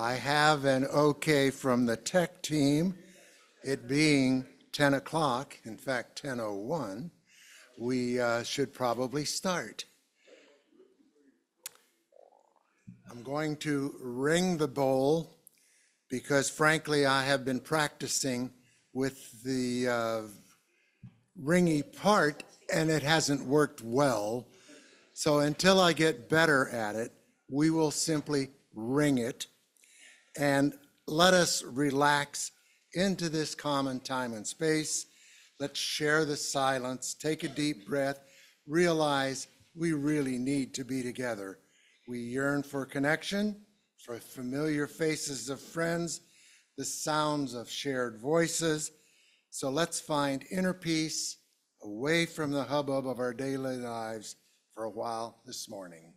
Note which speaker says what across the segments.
Speaker 1: I have an okay from the tech team. It being 10 o'clock, in fact 10:01, we should probably start. I'm going to ring the bowl because frankly I have been practicing with the ringy part and it hasn't worked well. So until I get better at it, we will simply ring it and let us relax into this common time and space. Let's share the silence, take a deep breath, realize we really need to be together. We yearn for connection, for familiar faces of friends, the sounds of shared voices. So let's find inner peace away from the hubbub of our daily lives for a while this morning.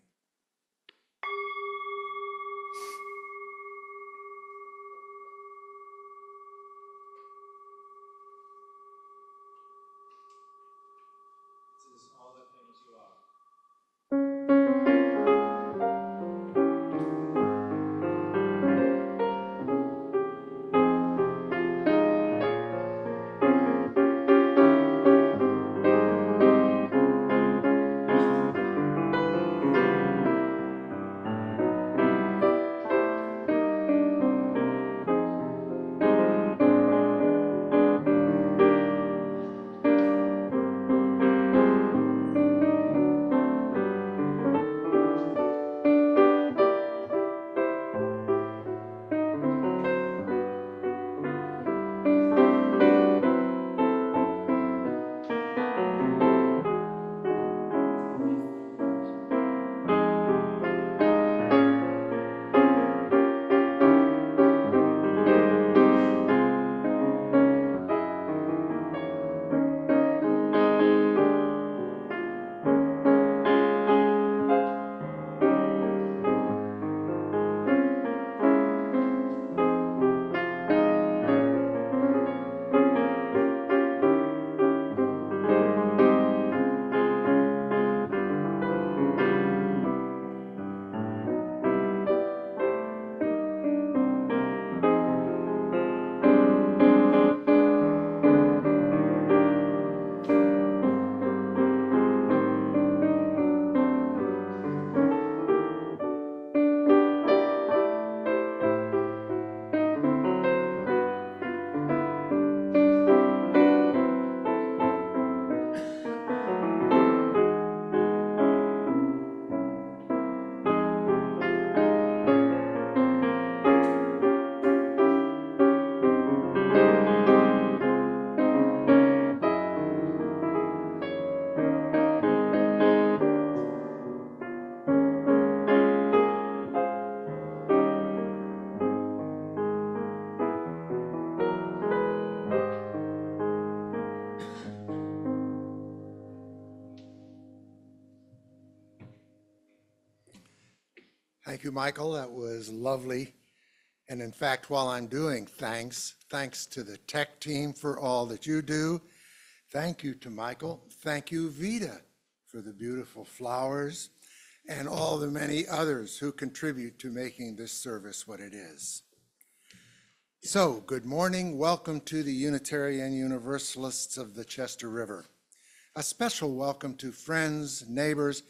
Speaker 1: Thank you, Michael. That was lovely. And in fact, while I'm doing thanks to the tech team for all that you do. Thank you to Michael. Thank you, Vida, for the beautiful flowers and all the many others who contribute to making this service what it is. So, good morning. Welcome to the Unitarian Universalists of the Chester River. A special welcome to friends, neighbors,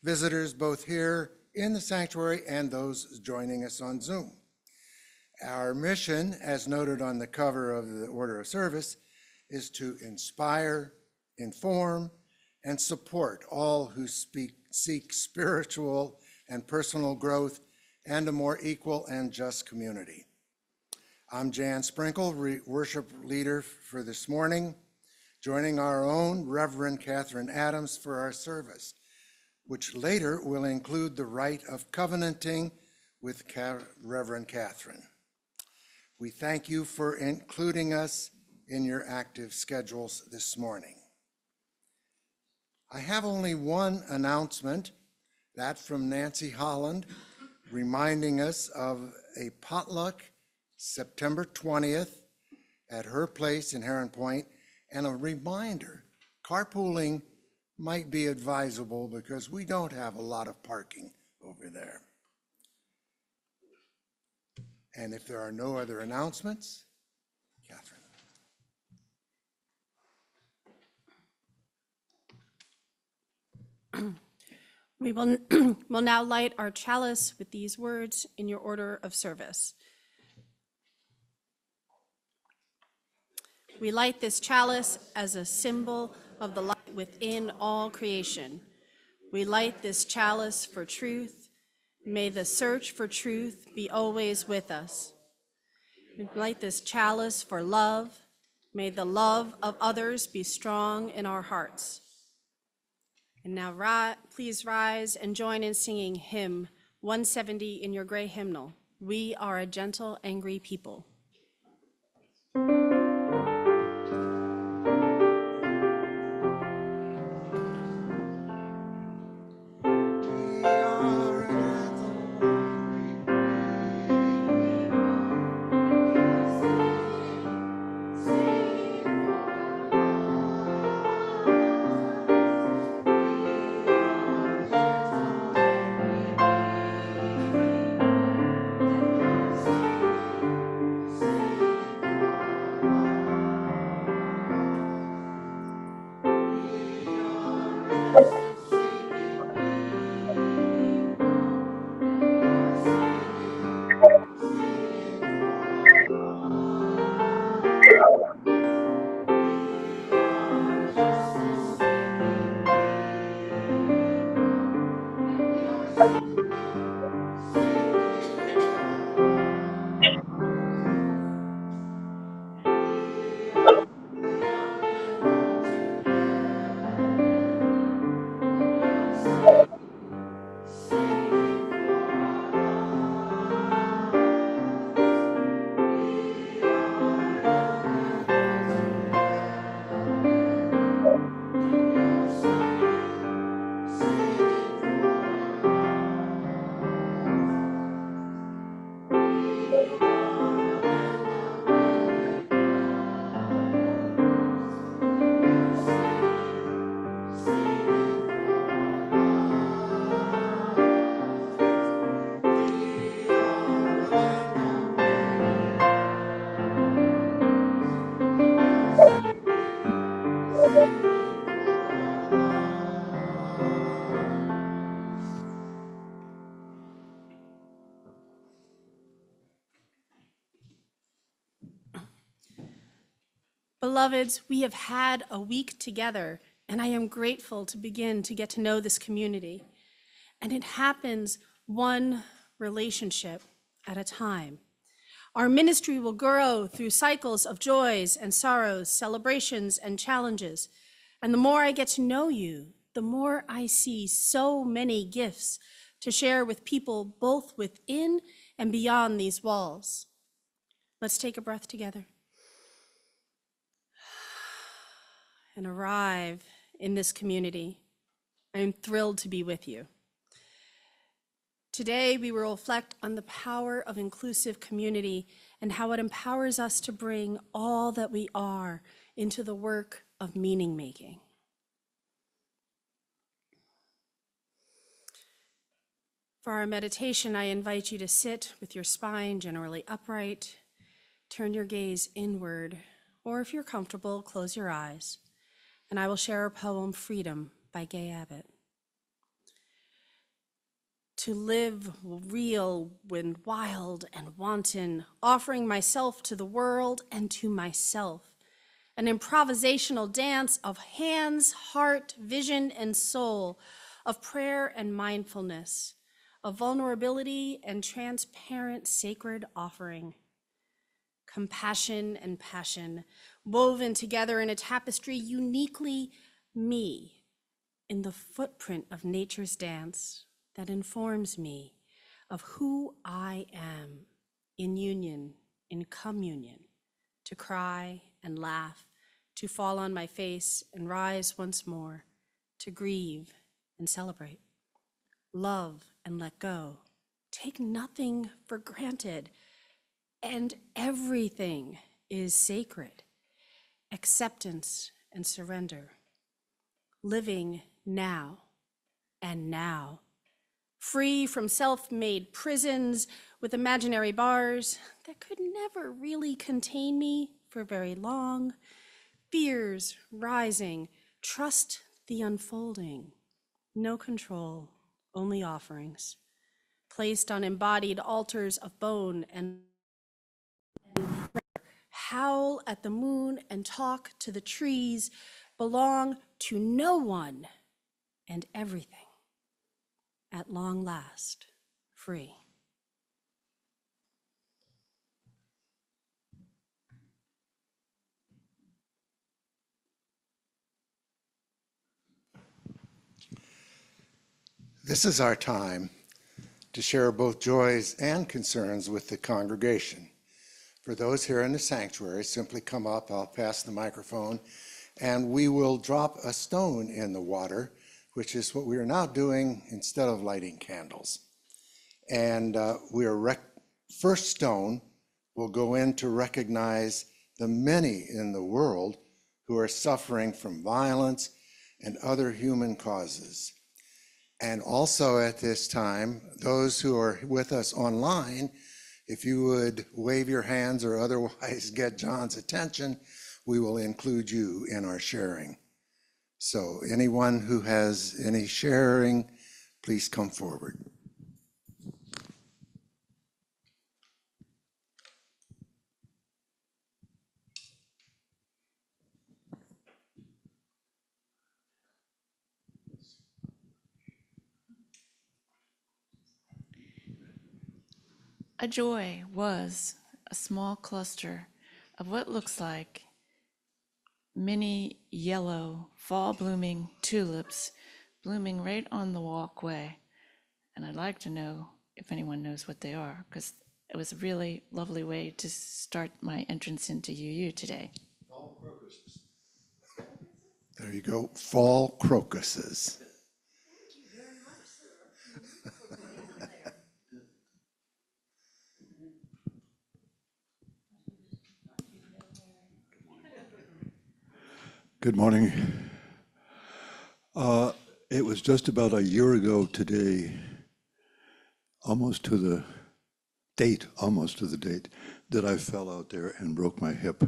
Speaker 1: visitors, both here in the sanctuary and those joining us on Zoom. Our mission, as noted on the cover of the Order of Service, is to inspire, inform, and support all who seek spiritual and personal growth and a more equal and just community. I'm Jan Sprinkle, worship leader for this morning, joining our own Reverend Catherine Adams for our service, which later will include the rite of covenanting with Reverend Catherine. We thank you for including us in your active schedules this morning. I have only one announcement, that from Nancy Holland, reminding us of a potluck September 20th at her place in Heron Point, and a reminder, carpooling might be advisable because we don't have a lot of parking over there. And if there are no other announcements, Catherine.
Speaker 2: We will now light our chalice with these words in your order of service. We light this chalice as a symbol of the light within all creation. We light this chalice for truth. May the search for truth be always with us. We light this chalice for love. May the love of others be strong in our hearts. And now please rise and join in singing hymn 170 in your gray hymnal. We are a gentle, angry people. Beloveds, we have had a week together, and I am grateful to begin to get to know this community. And it happens one relationship at a time. Our ministry will grow through cycles of joys and sorrows, celebrations and challenges. And the more I get to know you, the more I see so many gifts to share with people both within and beyond these walls. Let's take a breath together and arrive in this community. I am thrilled to be with you. Today, we will reflect on the power of inclusive community and how it empowers us to bring all that we are into the work of meaning making. For our meditation, I invite you to sit with your spine generally upright, turn your gaze inward, or if you're comfortable, close your eyes, and I will share our poem, Freedom, by Gay Abbott. To live real when wild and wanton, offering myself to the world and to myself. An improvisational dance of hands, heart, vision, and soul, of prayer and mindfulness, of vulnerability and transparent sacred offering. Compassion and passion, woven together in a tapestry uniquely me, in the footprint of nature's dance that informs me of who I am, in union, in communion, to cry and laugh, to fall on my face and rise once more, to grieve and celebrate, love and let go, take nothing for granted, and everything is sacred, acceptance and surrender, living now and now, free from self-made prisons, with imaginary bars that could never really contain me for very long. Fears rising, trust the unfolding. No control, only offerings, placed on embodied altars of bone and howl at the moon and talk to the trees, belong to no one and everything. At long last, free.
Speaker 1: This is our time to share both joys and concerns with the congregation. For those here in the sanctuary, simply come up, I'll pass the microphone, and we will drop a stone in the water, which is what we are now doing instead of lighting candles. And first stone will go in to recognize the many in the world who are suffering from violence and other human causes. And also at this time, those who are with us online, if you would wave your hands or otherwise get John's attention, we will include you in our sharing. So anyone who has any sharing, please come forward.
Speaker 3: A joy was a small cluster of what looks like many yellow fall blooming tulips blooming right on the walkway. And I'd like to know if anyone knows what they are, because it was a really lovely way to start my entrance into UU today.
Speaker 1: Fall crocuses. There you go, fall crocuses.
Speaker 4: Good morning. It was just about a year ago today, almost to the date, that I fell out there and broke my hip.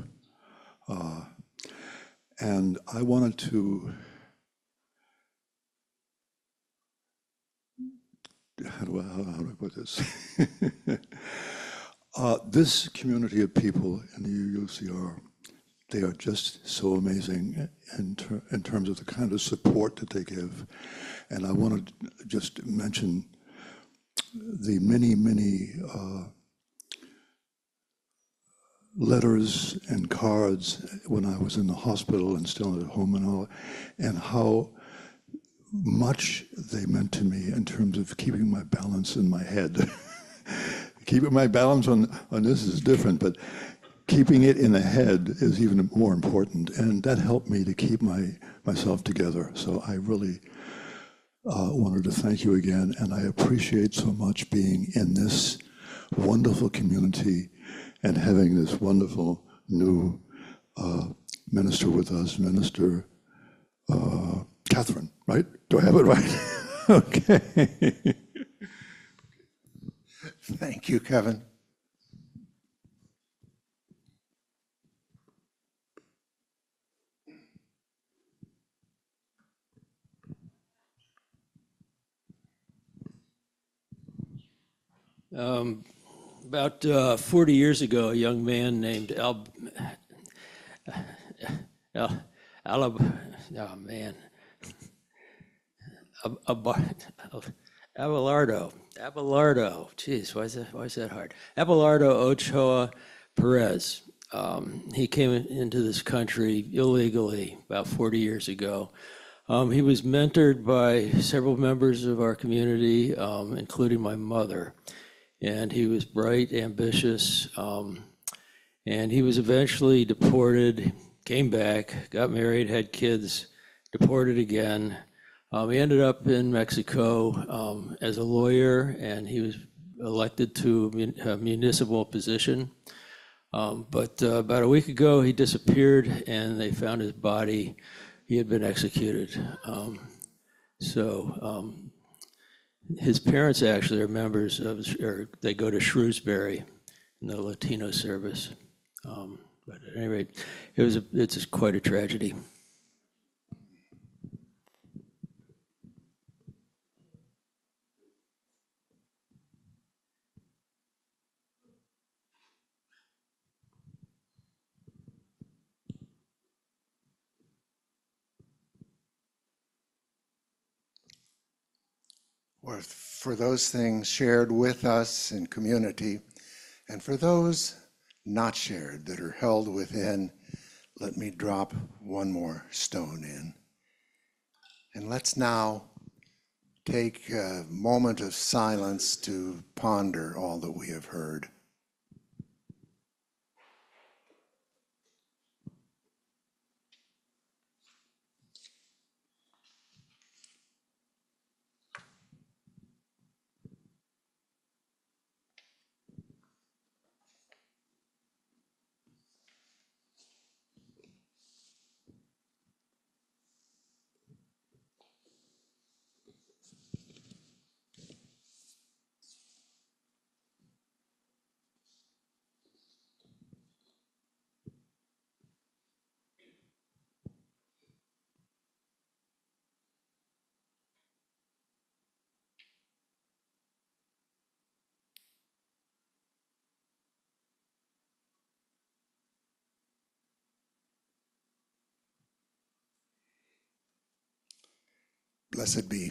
Speaker 4: And I wanted to, how do I put this? This community of people in the UUCR, they are just so amazing in terms of the kind of support that they give. And I want to just mention the many, many letters and cards when I was in the hospital and still at home and all, and how much they meant to me in terms of keeping my balance in my head. Keeping my balance on this is different, but keeping it in the head is even more important, and that helped me to keep myself together. So I really wanted to thank you again, and I appreciate so much being in this wonderful community and having this wonderful new minister with us, Minister Catherine, right? Do I have it right? Okay.
Speaker 1: Thank you, Kevin.
Speaker 5: About 40 years ago, a young man named Abelardo, geez, why is that hard? Abelardo Ochoa Perez. He came into this country illegally about 40 years ago. He was mentored by several members of our community, including my mother. And he was bright, ambitious, and he was eventually deported, came back, got married, had kids, deported again. He ended up in Mexico as a lawyer, and he was elected to a municipal position. But about a week ago, he disappeared, and they found his body. He had been executed. His parents actually are members of, or they go to Shrewsbury in the Latino service. But at any rate, it's quite a tragedy.
Speaker 1: Or for those things shared with us in community, and for those not shared that are held within, let me drop one more stone in. And let's now take a moment of silence to ponder all that we have heard. Blessed be.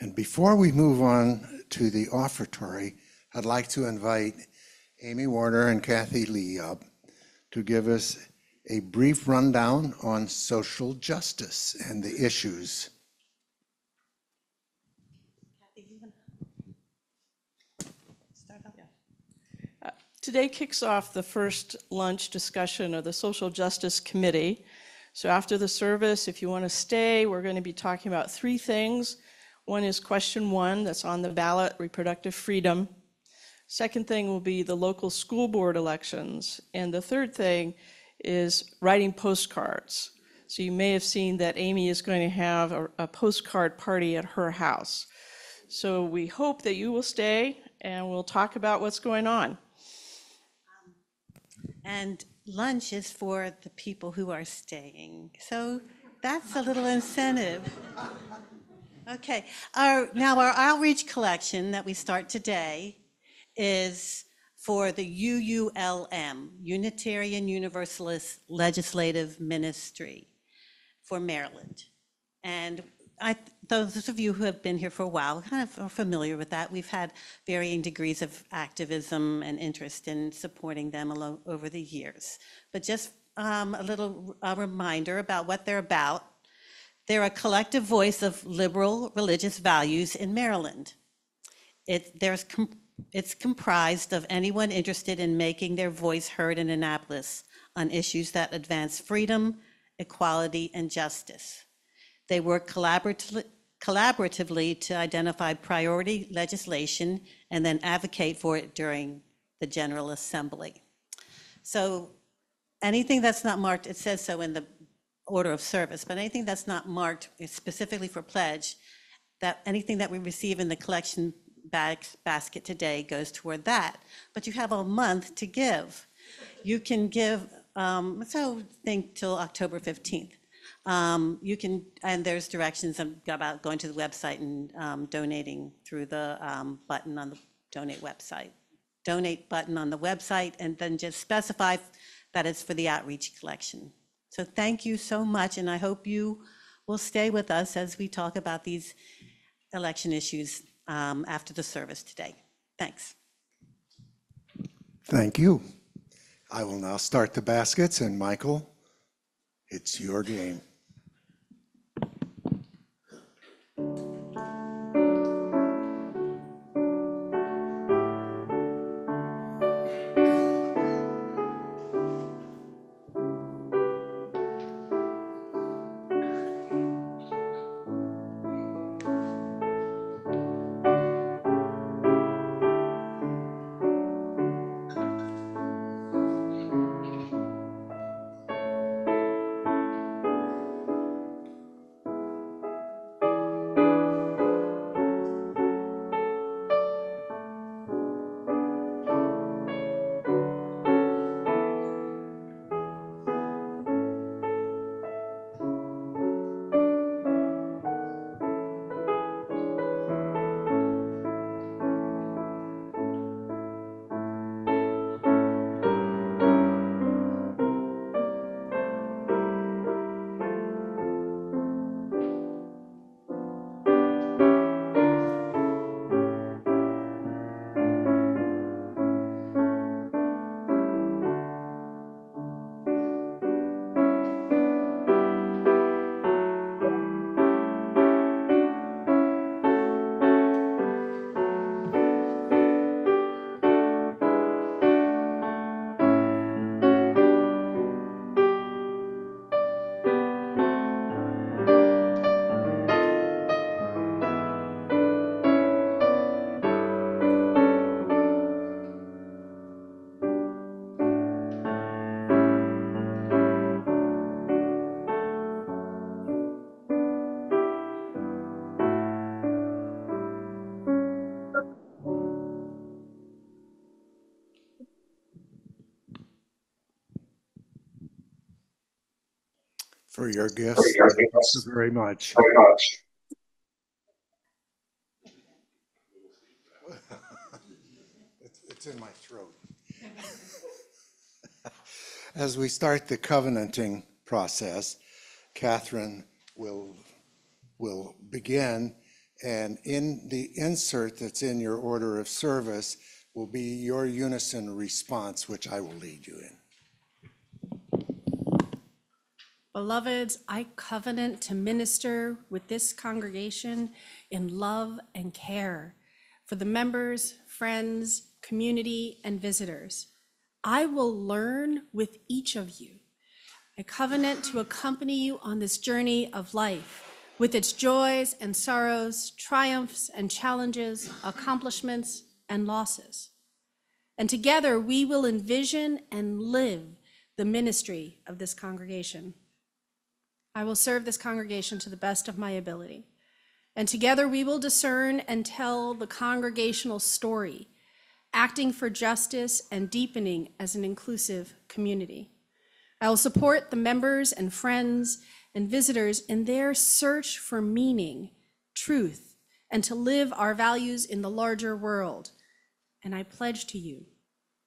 Speaker 1: And before we move on to the offertory, I'd like to invite Amy Warner and Kathy Lee up to give us a brief rundown on social justice and the issues.
Speaker 6: Today kicks off the first lunch discussion of the Social Justice Committee. So after the service, if you want to stay, we're going to be talking about three things. One is question 1 that's on the ballot, reproductive freedom. Second thing will be the local school board elections. And the third thing is writing postcards. So you may have seen that Amy is going to have a postcard party at her house. So we hope that you will stay and we'll talk about what's going on.
Speaker 7: And lunch is for the people who are staying. So that's a little incentive. Okay, now our outreach collection that we start today is for the UULM, Unitarian Universalist Legislative Ministry for Maryland. And those of you who have been here for a while kind of are familiar with that. We've had varying degrees of activism and interest in supporting them over the years. But just a reminder about what they're about. They're a collective voice of liberal religious values in Maryland. It's comprised of anyone interested in making their voice heard in Annapolis on issues that advance freedom, equality, and justice. They work collaboratively to identify priority legislation and then advocate for it during the General Assembly. So anything that's not marked, it says so in the order of service, but anything that's not marked specifically for pledge, that anything that we receive in the collection basket today goes toward that. But you have a month to give. You can give, so think till October 15th. You can, and there's directions about going to the website and donating through the button on the donate button on the website, and then just specify that it's for the outreach collection. So thank you so much, and I hope you will stay with us as we talk about these election issues after the service today. Thanks.
Speaker 1: Thank you. I will now start the baskets, and Michael, it's your game. for your gifts. Thank you so very much. It's in my throat. As we start the covenanting process, Catherine will begin, and in the insert that's in your order of service will be your unison response, which I will lead you in.
Speaker 2: Beloveds, I covenant to minister with this congregation in love and care for the members, friends, community, and visitors. I will learn with each of you. I covenant to accompany you on this journey of life with its joys and sorrows, triumphs and challenges, accomplishments and losses. And together we will envision and live the ministry of this congregation. I will serve this congregation to the best of my ability. And together we will discern and tell the congregational story, acting for justice and deepening as an inclusive community. I will support the members and friends and visitors in their search for meaning, truth, and to live our values in the larger world. And I pledge to you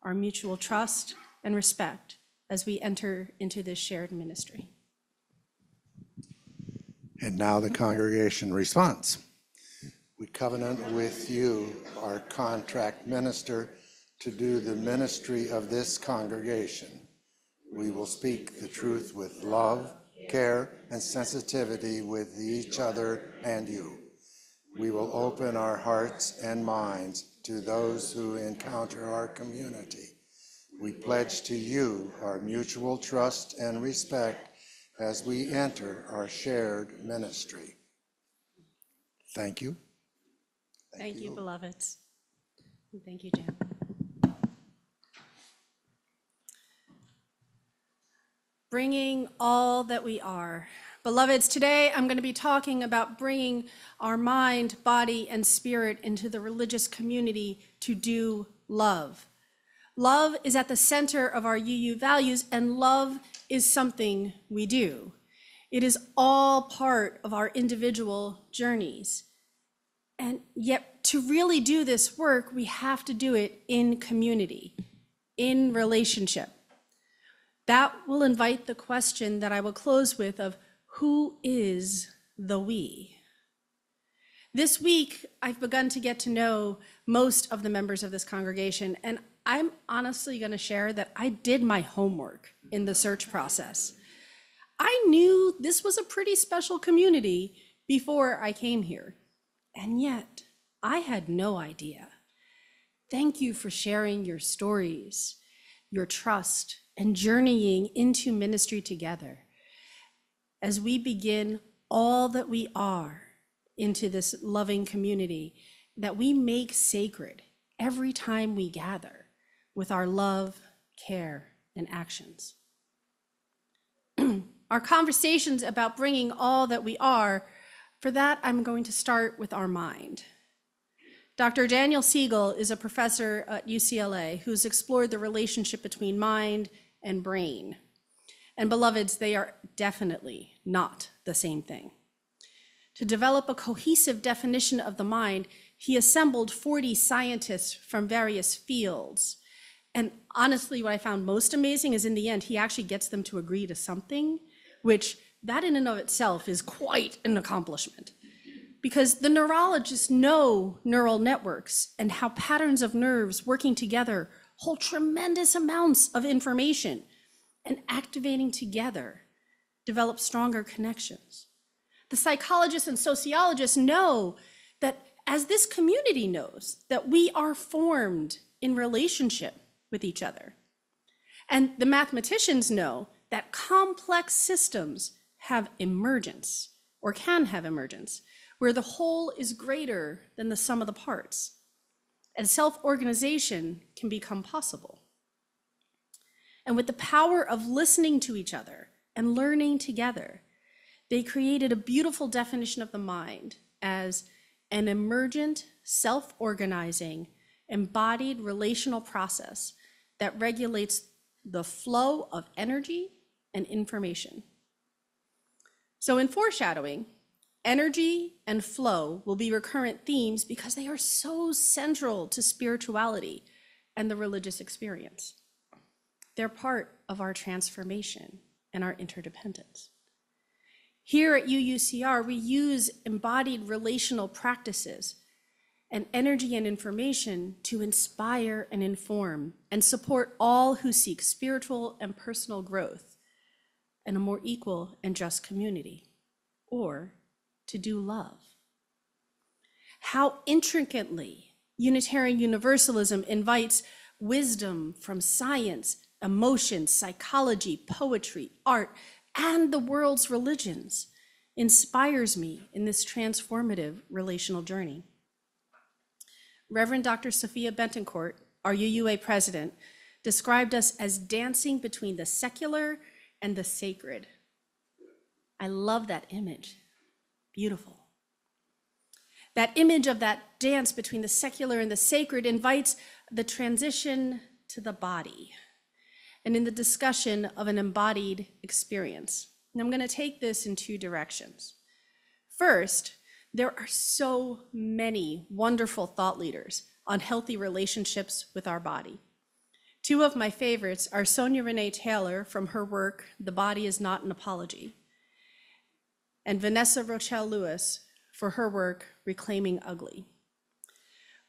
Speaker 2: our mutual trust and respect as we enter into this shared ministry.
Speaker 1: And now the congregation response. We covenant with you, our contract minister, to do the ministry of this congregation. We will speak the truth with love, care, and sensitivity with each other and you. We will open our hearts and minds to those who encounter our community. We pledge to you our mutual trust and respect as we enter our shared ministry. Thank you.
Speaker 2: Thank you, beloveds. And thank you, Jan. Bringing all that we are. Beloveds, today I'm going to be talking about bringing our mind, body, and spirit into the religious community to do love. Love is at the center of our UU values, and love is something we do. It is all part of our individual journeys. And yet, to really do this work, we have to do it in community, in relationship. That will invite the question that I will close with of who is the we? This week, I've begun to get to know most of the members of this congregation, and I'm honestly going to share that I did my homework in the search process. I knew this was a pretty special community before I came here, and yet I had no idea. Thank you for sharing your stories, your trust, and journeying into ministry together as we begin all that we are into this loving community that we make sacred every time we gather with our love, care, and actions. Our conversations about bringing all that we are, for that I'm going to start with our mind. Dr. Daniel Siegel is a professor at UCLA who's explored the relationship between mind and brain. And beloveds, they are definitely not the same thing. To develop a cohesive definition of the mind, he assembled 40 scientists from various fields. And honestly, what I found most amazing is in the end, he actually gets them to agree to something, which that in and of itself is quite an accomplishment. Because the neurologists know neural networks and how patterns of nerves working together hold tremendous amounts of information, and activating together develop stronger connections. The psychologists and sociologists know that as this community knows that we are formed in relationship with each other. And the mathematicians know that complex systems have emergence or can have emergence, where the whole is greater than the sum of the parts, and self-organization can become possible. And with the power of listening to each other and learning together, they created a beautiful definition of the mind as an emergent, self-organizing, embodied relational process that regulates the flow of energy and information. So in foreshadowing, energy and flow will be recurrent themes because they are so central to spirituality and the religious experience. They're part of our transformation and our interdependence. Here at UUCR, we use embodied relational practices and energy and information to inspire and inform and support all who seek spiritual and personal growth and a more equal and just community, or to do love. How intricately Unitarian Universalism invites wisdom from science, emotion, psychology, poetry, art, and the world's religions inspires me in this transformative relational journey. Reverend Dr. Sophia Bentoncourt, our UUA president, described us as dancing between the secular and the sacred. I love that image. Beautiful. That image of that dance between the secular and the sacred invites the transition to the body and in the discussion of an embodied experience. And I'm going to take this in two directions. First, there are so many wonderful thought leaders on healthy relationships with our body. Two of my favorites are Sonia Renee Taylor from her work, The Body is Not an Apology, and Vanessa Rochelle Lewis for her work, Reclaiming Ugly.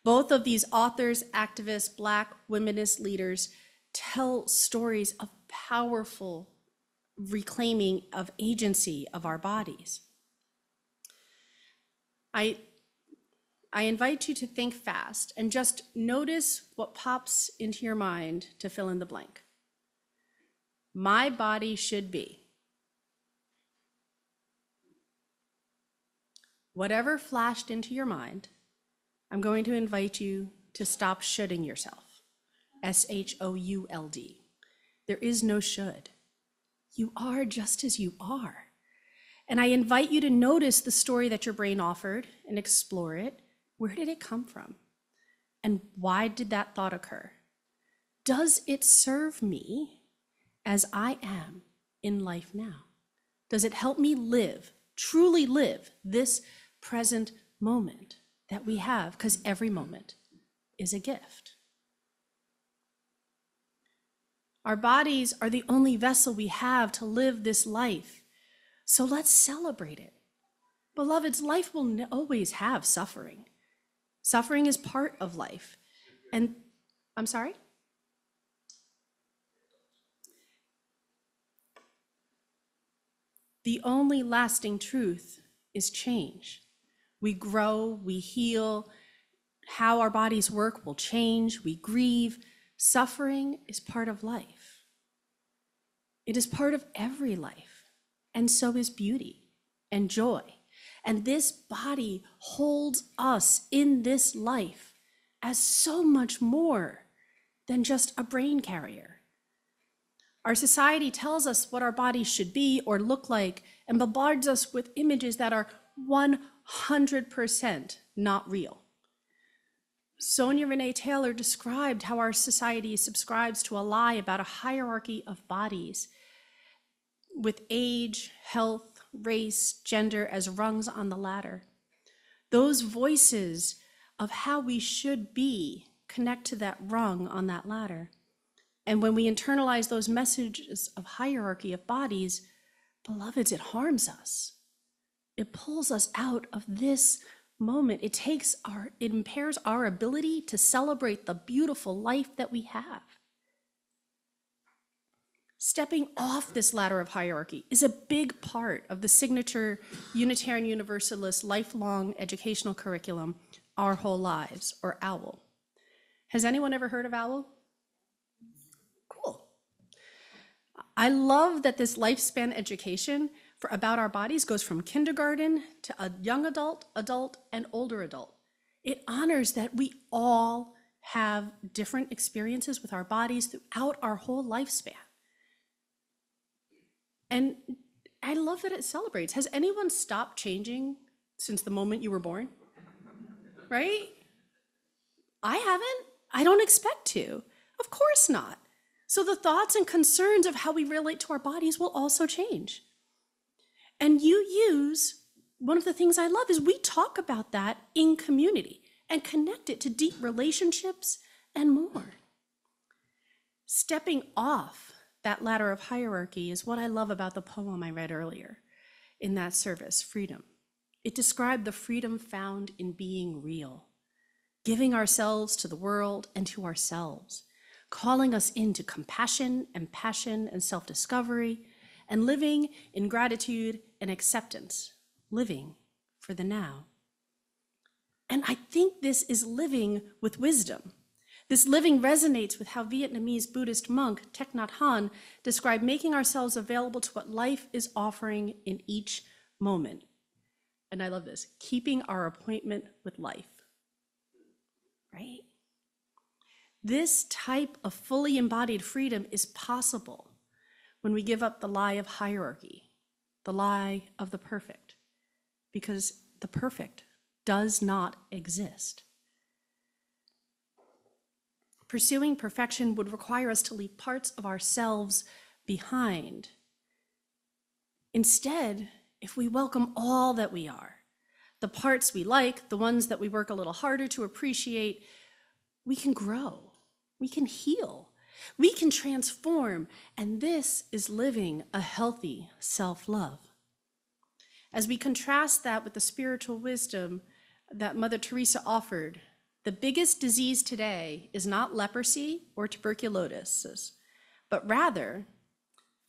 Speaker 2: Both of these authors, activists, Black womanist leaders tell stories of powerful reclaiming of agency of our bodies. I invite you to think fast and just notice what pops into your mind to fill in the blank. My body should be. Whatever flashed into your mind, I'm going to invite you to stop shoulding yourself. S-H-O-U-L-D. There is no should. You are just as you are. And I invite you to notice the story that your brain offered and explore it. Where did it come from? And why did that thought occur? Does it serve me as I am in life now? Does it help me live, truly live this present moment that we have? Because every moment is a gift. Our bodies are the only vessel we have to live this life. So let's celebrate it. Beloveds, life will always have suffering. Suffering is part of life. And I'm sorry? The only lasting truth is change. We grow, we heal, how our bodies work will change, we grieve. Suffering is part of life. It is part of every life, and so is beauty and joy. And this body holds us in this life as so much more than just a brain carrier. Our society tells us what our bodies should be or look like and bombards us with images that are 100% not real. Sonia Renee Taylor described how our society subscribes to a lie about a hierarchy of bodies with age, health, race, gender as rungs on the ladder. Those voices of how we should be connect to that rung on that ladder. And when we internalize those messages of hierarchy of bodies, beloveds, it harms us. It pulls us out of this moment. It impairs our ability to celebrate the beautiful life that we have. Stepping off this ladder of hierarchy is a big part of the signature Unitarian Universalist lifelong educational curriculum, Our Whole Lives, or OWL. Has anyone ever heard of OWL? Cool. I love that this lifespan education about our bodies goes from kindergarten to a young adult, and older adult. It honors that we all have different experiences with our bodies throughout our whole lifespan. And I love that it celebrates. Has anyone stopped changing since the moment you were born? Right? I haven't. I don't expect to. Of course not. So the thoughts and concerns of how we relate to our bodies will also change. And one of the things I love is we talk about that in community and connect it to deep relationships and more. Stepping off that ladder of hierarchy is what I love about the poem I read earlier in that service, Freedom. It described the freedom found in being real, giving ourselves to the world and to ourselves, calling us into compassion and passion and self-discovery, and living in gratitude and acceptance, living for the now. And I think this is living with wisdom. This living resonates with how Vietnamese Buddhist monk Thich Nhat Hanh described making ourselves available to what life is offering in each moment. And I love this, keeping our appointment with life, right? This type of fully embodied freedom is possible when we give up the lie of hierarchy, the lie of the perfect, because the perfect does not exist. Pursuing perfection would require us to leave parts of ourselves behind. Instead, if we welcome all that we are, the parts we like, the ones that we work a little harder to appreciate, we can grow, we can heal, we can transform, and this is living a healthy self-love. As we contrast that with the spiritual wisdom that Mother Teresa offered, the biggest disease today is not leprosy or tuberculosis, but rather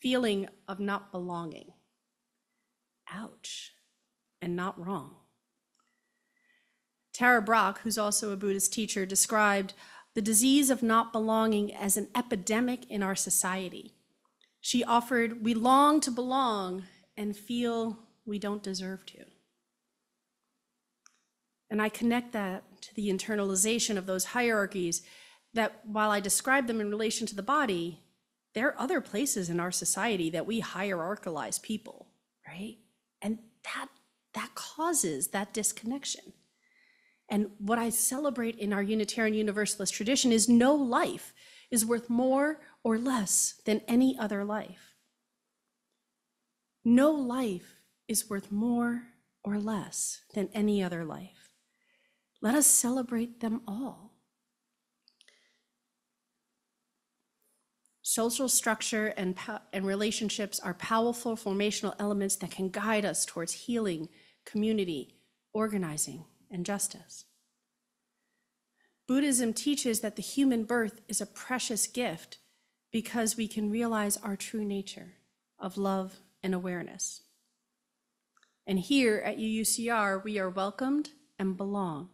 Speaker 2: feeling of not belonging. Ouch, and not wrong. Tara Brach, who's also a Buddhist teacher, described the disease of not belonging as an epidemic in our society. She offered, we long to belong and feel we don't deserve to. And I connect that to the internalization of those hierarchies that while I describe them in relation to the body, there are other places in our society that we hierarchalize people, right? And that causes that disconnection. And what I celebrate in our Unitarian Universalist tradition is no life is worth more or less than any other life. No life is worth more or less than any other life. Let us celebrate them all. Social structure and relationships are powerful formational elements that can guide us towards healing, community, organizing, and justice. Buddhism teaches that the human birth is a precious gift because we can realize our true nature of love and awareness. And here at UUCR, we are welcomed and belong,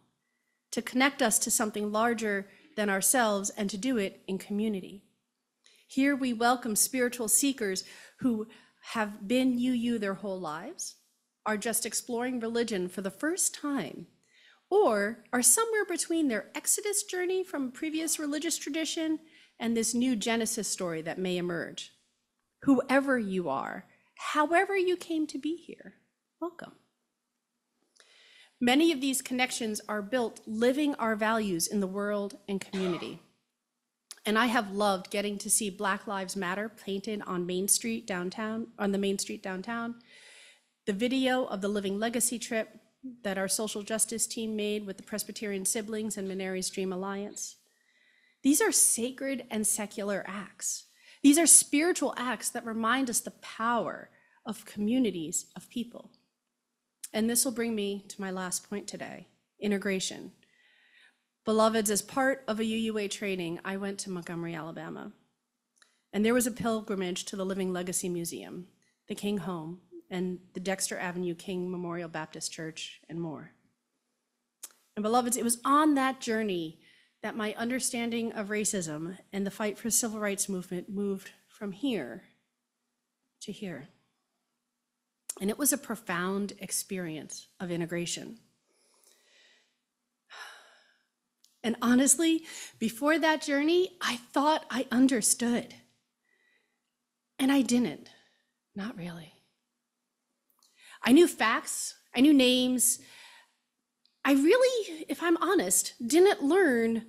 Speaker 2: to connect us to something larger than ourselves and to do it in community. Here we welcome spiritual seekers who have been UU their whole lives, are just exploring religion for the first time, or are somewhere between their Exodus journey from previous religious tradition and this new Genesis story that may emerge. Whoever you are, however you came to be here, welcome. Many of these connections are built living our values in the world and community. And I have loved getting to see Black Lives Matter painted on Main Street downtown, on the Main Street downtown, the video of the Living Legacy trip that our social justice team made with the Presbyterian siblings and Manery's Dream Alliance. These are sacred and secular acts. These are spiritual acts that remind us the power of communities of people. And this will bring me to my last point today, integration. Beloveds, as part of a UUA training, I went to Montgomery, Alabama. And there was a pilgrimage to the Living Legacy Museum, the King Home, and the Dexter Avenue King Memorial Baptist Church, and more. And beloveds, it was on that journey that my understanding of racism and the fight for civil rights movement moved from here to here. And it was a profound experience of integration. And honestly, before that journey, I thought I understood. And I didn't, not really. I knew facts, I knew names. I really, if I'm honest, didn't learn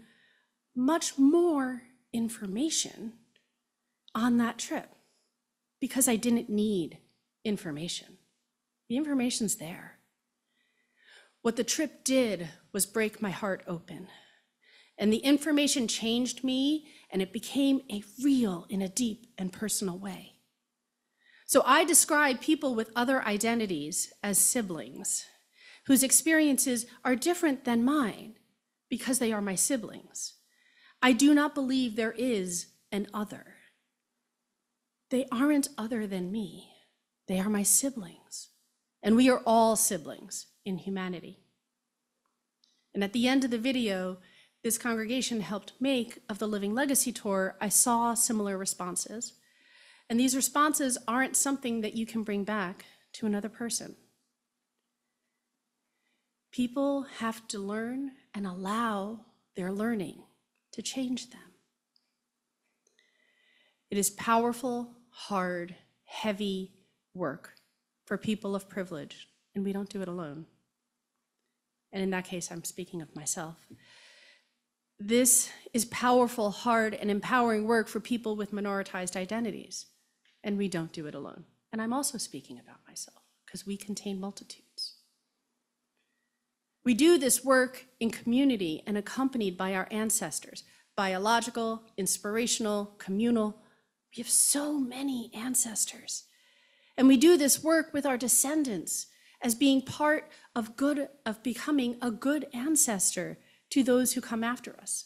Speaker 2: much more information on that trip because I didn't need information. The information's there. What the trip did was break my heart open. And the information changed me, and it became real in a deep and personal way. So I describe people with other identities as siblings, whose experiences are different than mine because they are my siblings. I do not believe there is an other. They aren't other than me. They are my siblings. And we are all siblings in humanity. And at the end of the video this congregation helped make of the Living Legacy Tour, I saw similar responses. And these responses aren't something that you can bring back to another person. People have to learn and allow their learning to change them. It is powerful, hard, heavy work for people of privilege, and we don't do it alone. And in that case, I'm speaking of myself. This is powerful, hard, and empowering work for people with minoritized identities, and we don't do it alone. And I'm also speaking about myself, because we contain multitudes. We do this work in community and accompanied by our ancestors, biological, inspirational, communal. We have so many ancestors. And we do this work with our descendants as being part of becoming a good ancestor to those who come after us.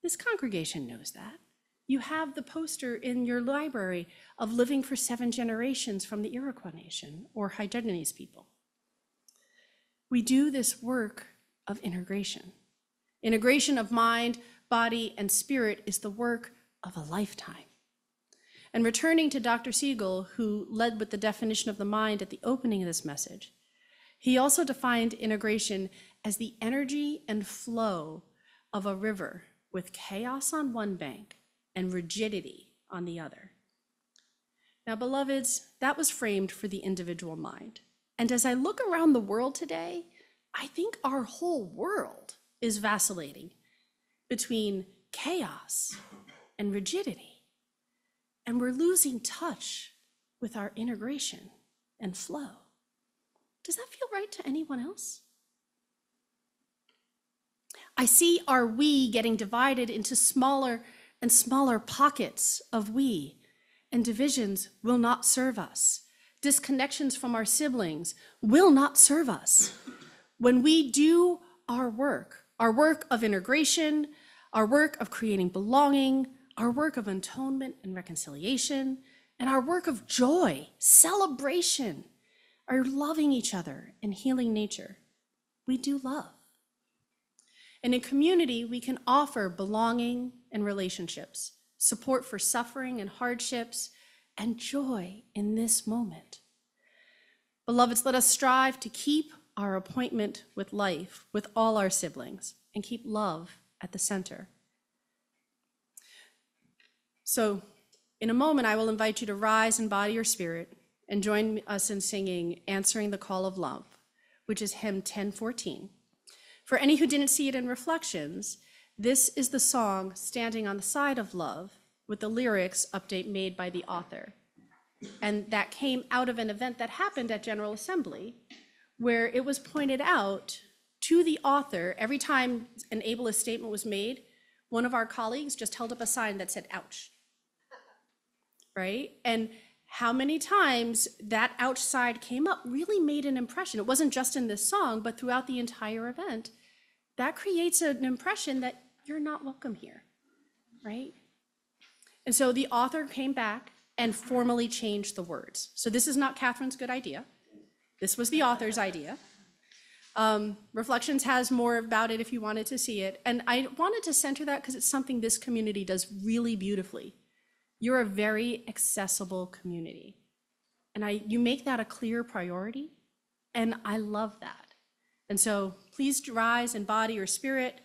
Speaker 2: This congregation knows that. You have the poster in your library of living for 7 generations from the Iroquois Nation or Haudenosaunee people. We do this work of integration. Integration of mind, body, and spirit is the work of a lifetime. And returning to Dr. Siegel, who led with the definition of the mind at the opening of this message, he also defined integration as the energy and flow of a river with chaos on one bank and rigidity on the other. Now, beloveds, that was framed for the individual mind. And as I look around the world today, I think our whole world is vacillating between chaos and rigidity. And we're losing touch with our integration and flow. Does that feel right to anyone else? I see our we getting divided into smaller and smaller pockets of we, and divisions will not serve us. Disconnections from our siblings will not serve us. When we do our work of integration, our work of creating belonging, our work of atonement and reconciliation, and our work of joy, celebration, our loving each other and healing nature, we do love. And in community, we can offer belonging and relationships, support for suffering and hardships, and joy in this moment. Beloveds, let us strive to keep our appointment with life with all our siblings and keep love at the center. So in a moment, I will invite you to rise in body or spirit and join us in singing Answering the Call of Love, which is hymn 1014. For any who didn't see it in Reflections, this is the song Standing on the Side of Love with the lyrics update made by the author. And that came out of an event that happened at General Assembly, where it was pointed out to the author, every time an ableist statement was made, one of our colleagues just held up a sign that said, ouch, right? And how many times that ouch side came up really made an impression. It wasn't just in this song, but throughout the entire event. That creates an impression that you're not welcome here, right? And so the author came back and formally changed the words. So this is not Catherine's good idea. This was the author's idea. Reflections has more about it if you wanted to see it. And I wanted to center that because it's something this community does really beautifully. You're a very accessible community. And you make that a clear priority. And I love that. And so please rise in body or spirit.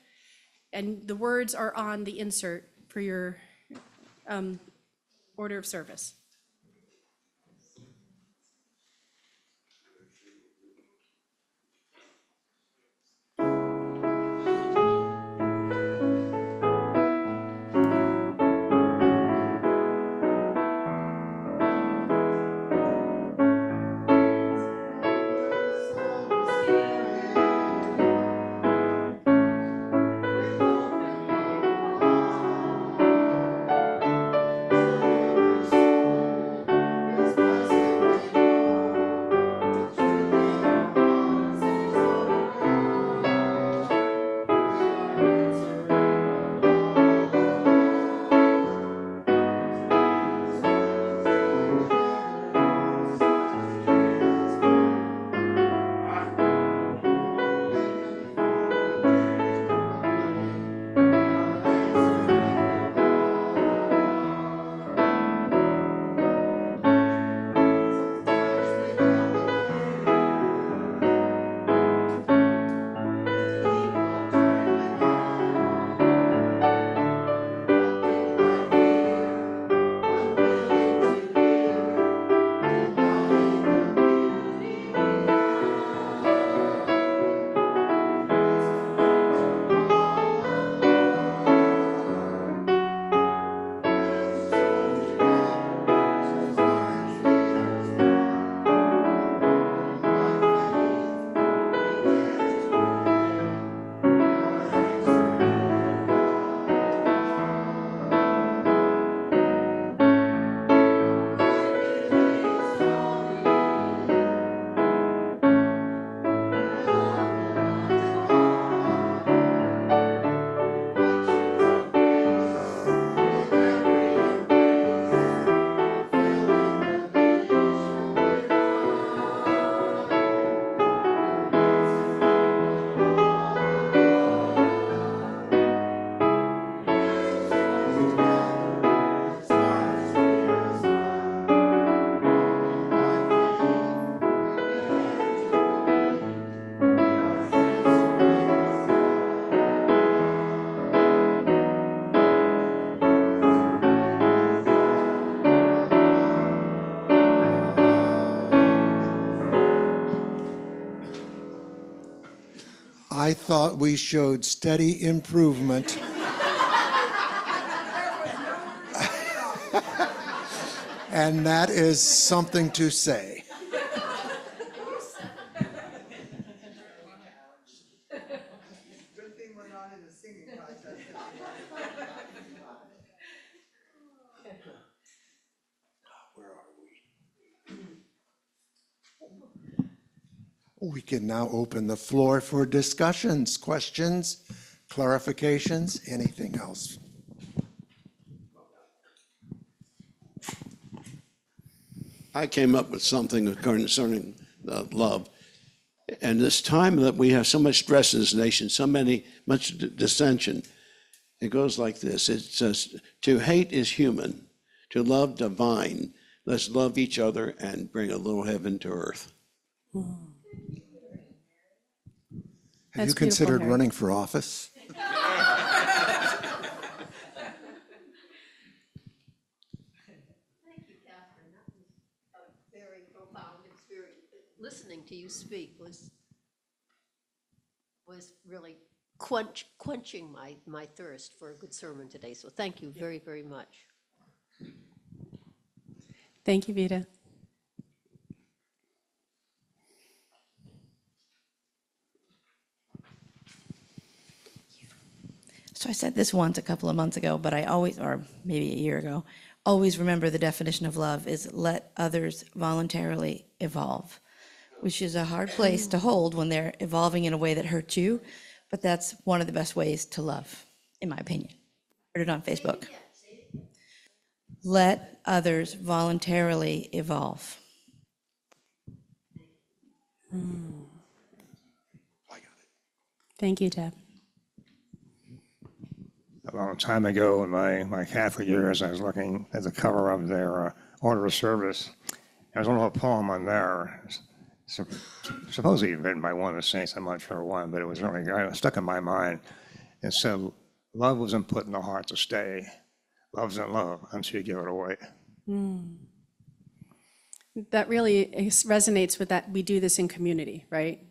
Speaker 2: And the words are on the insert for your order of service.
Speaker 1: I thought we showed steady improvement. And that is something to say. We can now open the floor for discussions, questions, clarifications, anything else.
Speaker 8: I came up with something concerning love. And this time that we have so much stress in this nation, much dissension, it goes like this. It says, to hate is human, to love divine. Let's love each other and bring a little heaven to earth.
Speaker 1: Have you
Speaker 2: That's beautiful,
Speaker 1: considered
Speaker 2: Harry.
Speaker 1: running for office?
Speaker 9: Thank you, Catherine. That was a very profound experience. Listening to you speak was really quenching my thirst for a good sermon today. So thank you very, very much.
Speaker 2: Thank you, Vita.
Speaker 10: So I said this once a couple of months ago, but I always, or maybe a year ago, always remember the definition of love is let others voluntarily evolve, which is a hard place to hold when they're evolving in a way that hurts you, but that's one of the best ways to love, in my opinion. Heard it on Facebook. Let others voluntarily evolve.
Speaker 2: Thank you, Deb.
Speaker 11: A long time ago in my Catholic years, I was looking at the cover of their order of service. There was a little poem on there, supposedly written by one of the saints, I'm not sure one, but it was really stuck in my mind. It said, love wasn't put in the heart to stay. Love's in love until you give it away.
Speaker 2: That really resonates with that. We do this in community, right?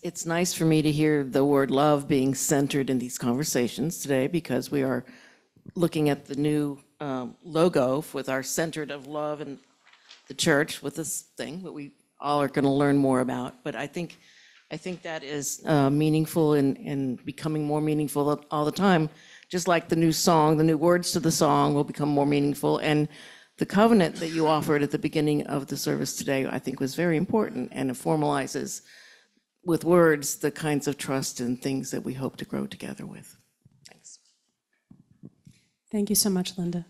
Speaker 12: It's nice for me to hear the word love being centered in these conversations today, because we are looking at the new logo with our centered of love and the church with this thing that we all are going to learn more about. But I think that is meaningful and becoming more meaningful all the time. Just like the new song, the new words to the song will become more meaningful. And the covenant that you offered at the beginning of the service today, I think, was very important, and it formalizes with words the kinds of trust and things that we hope to grow together with. Thanks.
Speaker 2: Thank you so much, Linda.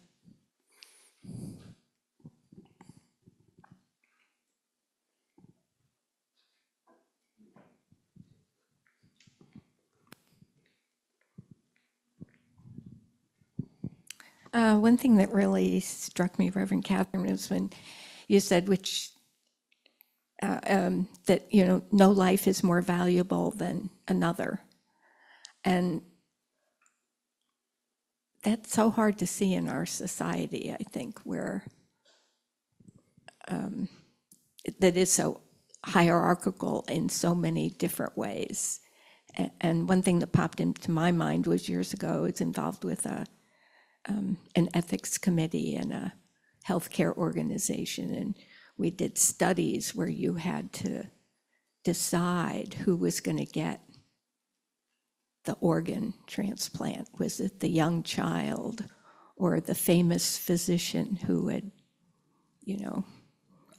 Speaker 13: One thing that really struck me, Reverend Catherine, is when you said that, no life is more valuable than another. And that's so hard to see in our society, I think, where that is so hierarchical in so many different ways. And one thing that popped into my mind was years ago, I was involved with an ethics committee and a healthcare organization, and we did studies where you had to decide who was going to get the organ transplant. Was it the young child or the famous physician who had,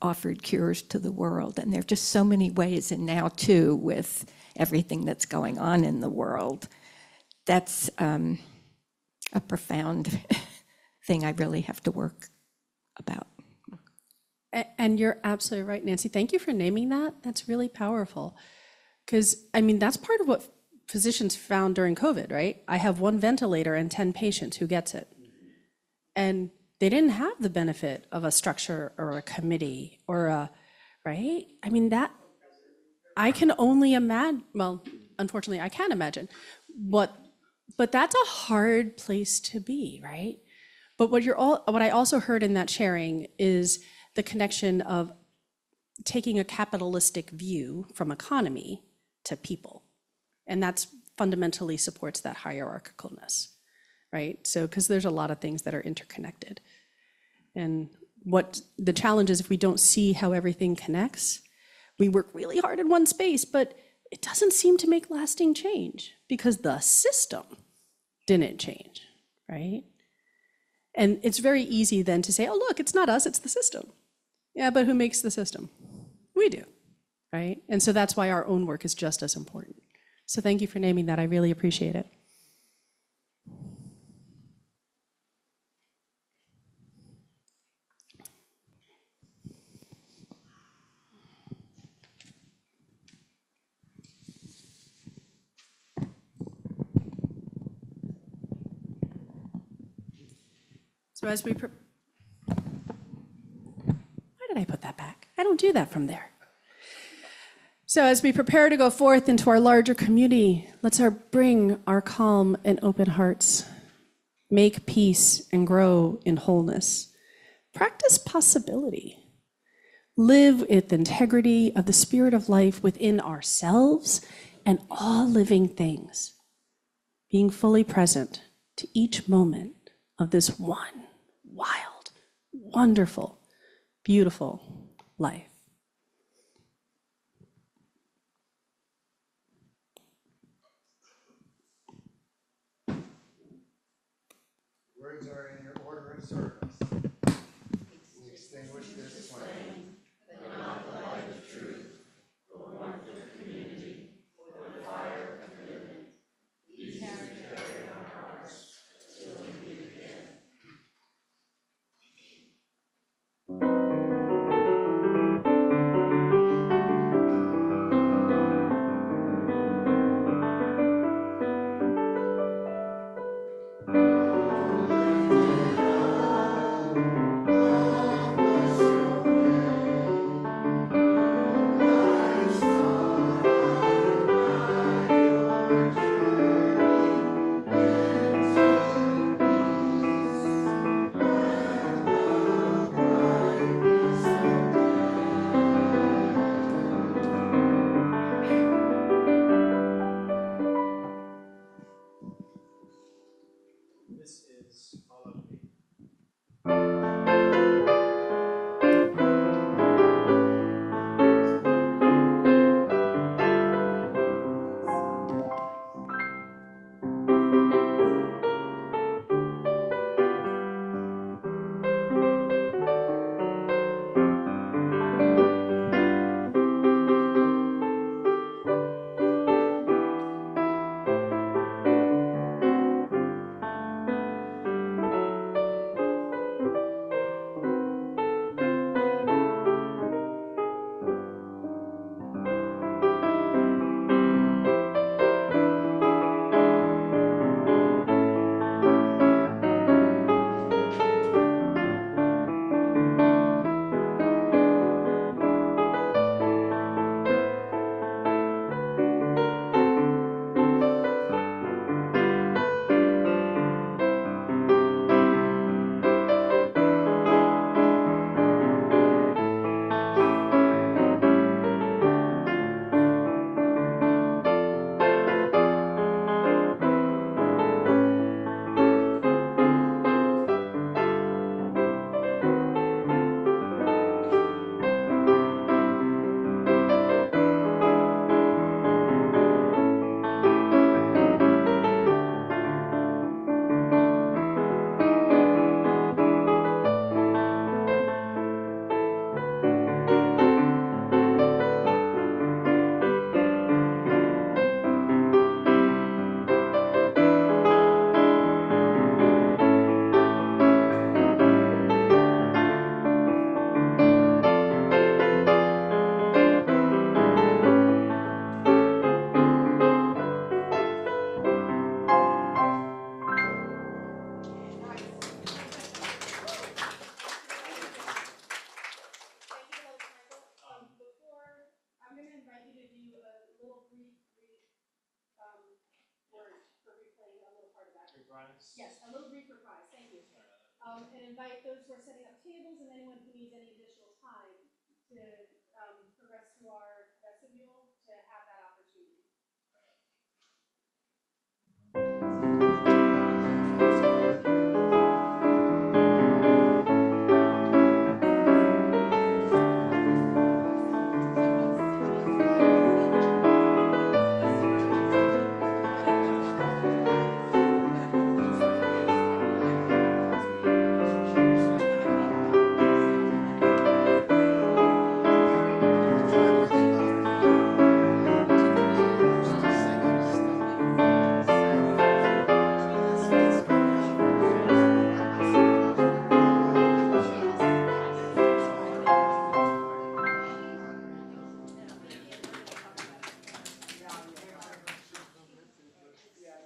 Speaker 13: offered cures to the world? And there are just so many ways, and now too, with everything that's going on in the world, that's a profound thing I really have to work about.
Speaker 2: And you're absolutely right, Nancy. Thank you for naming that. That's really powerful. Because, that's part of what physicians found during COVID, right? I have 1 ventilator and 10 patients who gets it. And they didn't have the benefit of a structure or a committee or right? That, I can only imagine, well, unfortunately, I can't imagine. But that's a hard place to be, right? But what I also heard in that sharing is the connection of taking a capitalistic view from economy to people. And that's fundamentally supports that hierarchicalness, right? So, because there's a lot of things that are interconnected. And what the challenge is, if we don't see how everything connects, we work really hard in one space, but it doesn't seem to make lasting change because the system didn't change, right? And it's very easy then to say, oh, look, it's not us, it's the system. Yeah, but who makes the system? We do, right? And so that's why our own work is just as important. So thank you for naming that. I really appreciate it. So as we, why did I put that back? I don't do that from there. So as we prepare to go forth into our larger community, let's bring our calm and open hearts, make peace and grow in wholeness. Practice possibility. Live with integrity of the spirit of life within ourselves and all living things, being fully present to each moment of this one wild, wonderful, beautiful life.
Speaker 1: Words are in your order of service. We extinguish this flame. This is all of me.
Speaker 2: Yes, a little brief reprise. Thank you. and invite those who are setting up tables and anyone who needs any